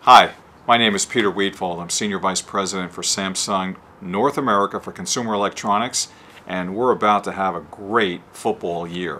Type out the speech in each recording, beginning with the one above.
Hi, my name is Peter Weedfald. I'm Senior Vice President for Samsung North America for Consumer Electronics, and we're about to have a great football year.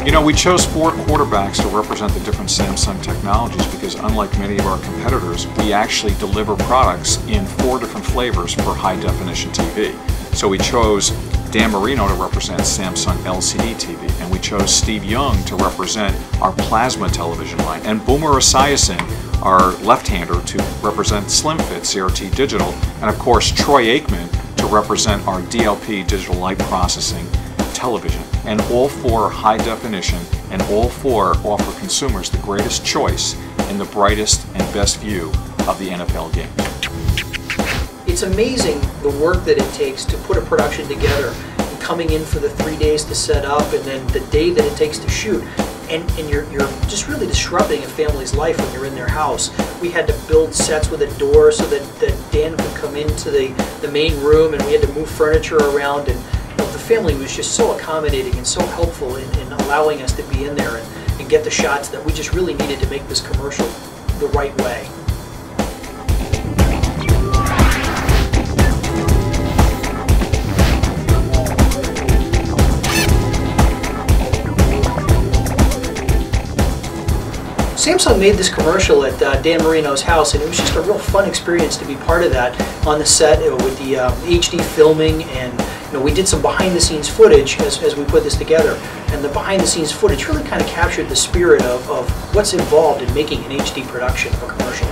You know, we chose 4 quarterbacks to represent the different Samsung technologies because unlike many of our competitors, we actually deliver products in 4 different flavors for high-definition TV. So we chose Dan Marino to represent Samsung LCD TV, and we chose Steve Young to represent our plasma television line, and Boomer Esiason, our left-hander, to represent SlimFit CRT Digital, and of course TroyAikman to represent our DLP digital light processing television. And all 4 are high definition, and all 4 offer consumers the greatest choice in the brightest and best view of the NFL game. It's amazing the work that it takes to put a production together, and coming in for the 3 days to set up, and then the day that it takes to shoot. And you're just really disrupting a family's life when you're in their house. We had to build sets with a door so that Dan could come into the main room, and we had to move furniture around, and the family was just so accommodating and so helpful in allowing us to be in there and get the shots that we just really needed to make this commercial the right way. Samsung made this commercial at Dan Marino's house, and it was just a real fun experience to be part of that on the set with the HD filming, and we did some behind-the-scenes footage as we put this together, and the behind-the-scenes footage really kind of captured the spirit of what's involved in making an HD production of a commercial.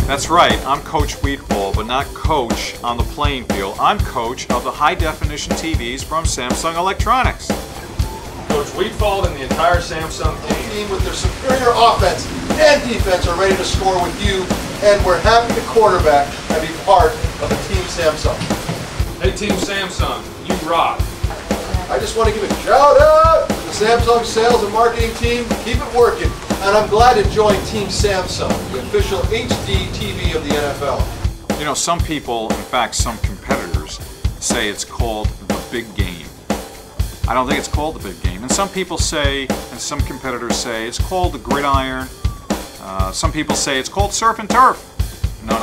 That's right, I'm Coach Weedfald, but not coach on the playing field. I'm coach of the high-definition TVs from Samsung Electronics. Coach Weedfald and the entire Samsung team with their superior offense and defense are ready to score with you, and we're happy to quarterback and be part of the Team Samsung. Hey Team Samsung, you rock. I just want to give a shout out to the Samsung sales and marketing team. Keep it working. And I'm glad to join Team Samsung, the official HD TV of the NFL. You know, some people, in fact some competitors, say it's called the big game. I don't think it's called the big game. And some people say, and some competitors say, it's called the gridiron. Some people say it's called surf and turf. No.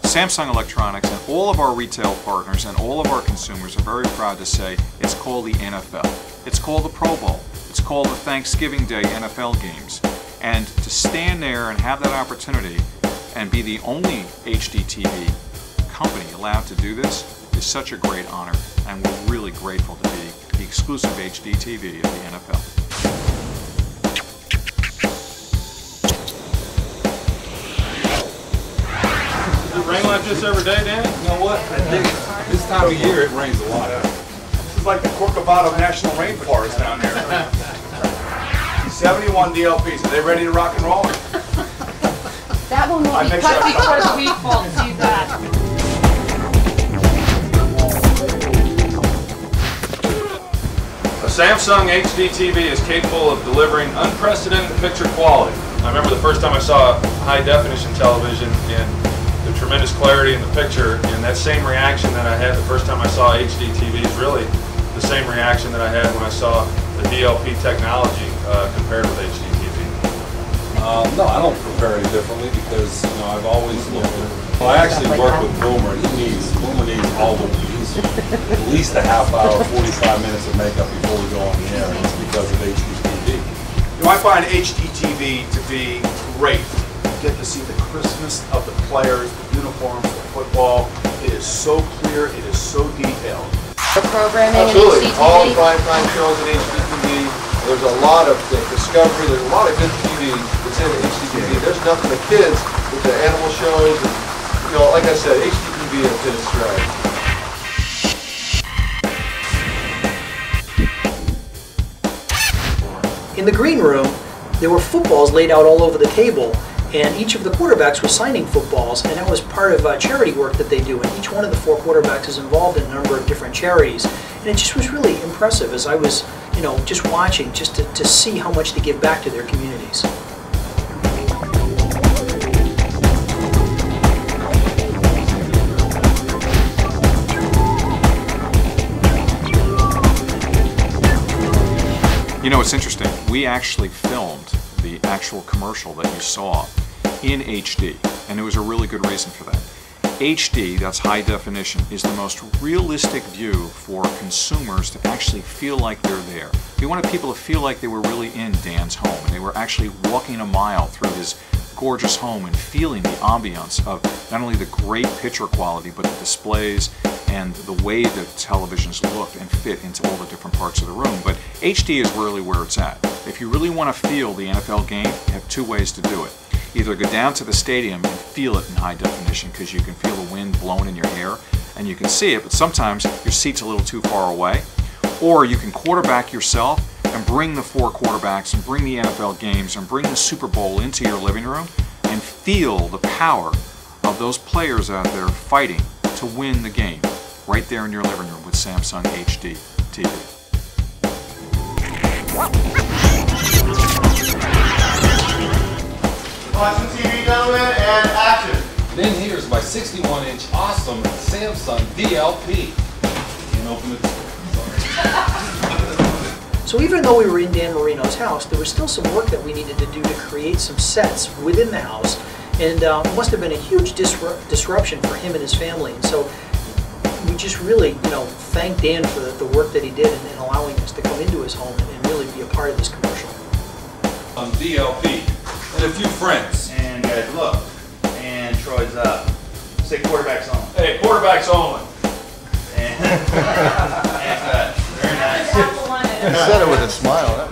Samsung Electronics and all of our retail partners and all of our consumers are very proud to say it's called the NFL. It's called the Pro Bowl. It's called the Thanksgiving Day NFL games. And to stand there and have that opportunity and be the only HD TV company allowed to do this is such a great honor, and we're really grateful to be the exclusive HD TV of the NFL. Does it rain like this every day, Dan? You know what? I think this time of year it rains a lot. This is like the Corcovado National Rainforest down there. 71 DLPs. Are they ready to rock and roll? That one will be cut because Weedfald sees that. A Samsung HD TV is capable of delivering unprecedented picture quality. I remember the first time I saw high-definition television and the tremendous clarity in the picture, and that same reaction that I had the first time I saw HD TV is really the same reaction that I had when I saw the DLP technology compared with HD TV. No, I don't prepare any differently because I've always looked at Well, I actually work with Boomer. Boomer needs at least a half hour, 45 minutes of makeup before we go on the air, and it's because of HDTV. I find HDTV to be great. You get to see the crispness of the players, the uniforms, the football. It is so clear, it is so detailed. The programming Absolutely. in HDTV. All the primetime shows in HDTV. There's a lot of Discovery. There's a lot of good TV that's in HDTV. There's nothing the kids with the animal shows. And, you know, like I said, HDTV is in its stride. In the green room, there were footballs laid out all over the table, and each of the quarterbacks was signing footballs, and that was part of charity work that they do. And each one of the 4 quarterbacks is involved in a number of different charities, and it just was really impressive as I was, you know, just watching, just to see how much they give back to their communities. You know, it's interesting. We actually filmed the actual commercial that you saw in HD, and there was a really good reason for that. HD, that's high definition, is the most realistic view for consumers to actually feel like they're there. We wanted people to feel like they were really in Dan's home, and they were actually walking a mile through his gorgeous home and feeling the ambiance of not only the great picture quality, but the displays and the way the televisions looked and fit into all the different parts of the room. But HD is really where it's at. If you really want to feel the NFL game, you have 2 ways to do it. Either go down to the stadium and feel it in high definition, because you can feel the wind blowing in your hair and you can see it, but sometimes your seat's a little too far away. Or you can quarterback yourself and bring the 4 quarterbacks and bring the NFL games and bring the Super Bowl into your living room and feel the power of those players out there fighting to win the game right there in your living room with Samsung HD TV. Watch the TV, gentlemen, and action. Then here's my 61-inch awesome Samsung DLP. Can't open it. Sorry. So even though we were in Dan Marino's house, there was still some work that we needed to do to create some sets within the house, and it must have been a huge disruption for him and his family. And so we just really, you know, thank Dan for the work that he did in allowing us to come into his home and really be a part of this commercial. DLP and a few friends. And guys, look. And Troy's up. Say quarterbacks only. Hey, quarterbacks only. And that. Very nice. You said it with a smile.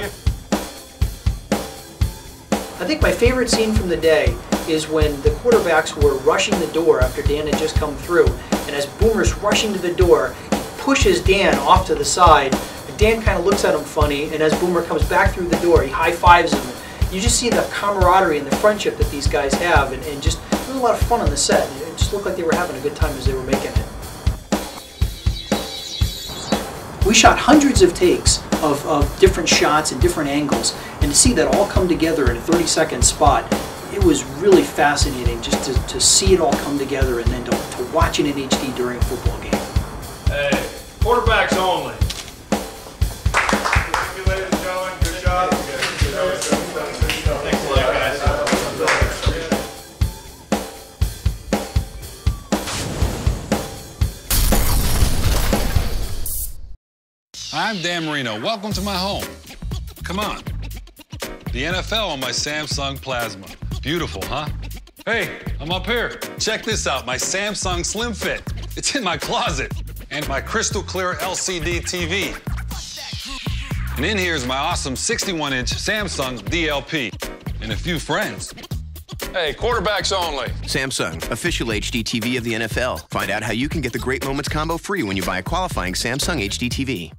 I think my favorite scene from the day is when the quarterbacks were rushing the door after Dan had just come through, and as Boomer's rushing to the door, he pushes Dan off to the side. Dan kind of looks at him funny, and as Boomer comes back through the door, he high-fives him. You just see the camaraderie and the friendship that these guys have, and just, it was a lot of fun on the set. It just looked like they were having a good time as they were making it. We shot hundreds of takes of different shots and different angles, and to see that all come together in a 30-second spot, it was really fascinating just to see it all come together and then to watch it in HD during a football game. Hey, quarterbacks only. Thank you, ladies and gentlemen. Good job. Thanks a lot, guys. I'm Dan Marino. Welcome to my home. Come on. The NFL on my Samsung Plasma. Beautiful, huh? Hey, I'm up here. Check this out, my Samsung SlimFit. It's in my closet. And my crystal clear LCD TV. And in here is my awesome 61-inch Samsung DLP. And a few friends. Hey, quarterbacks only. Samsung, official HD TV of the NFL. Find out how you can get the Great Moments combo free when you buy a qualifying Samsung HD TV.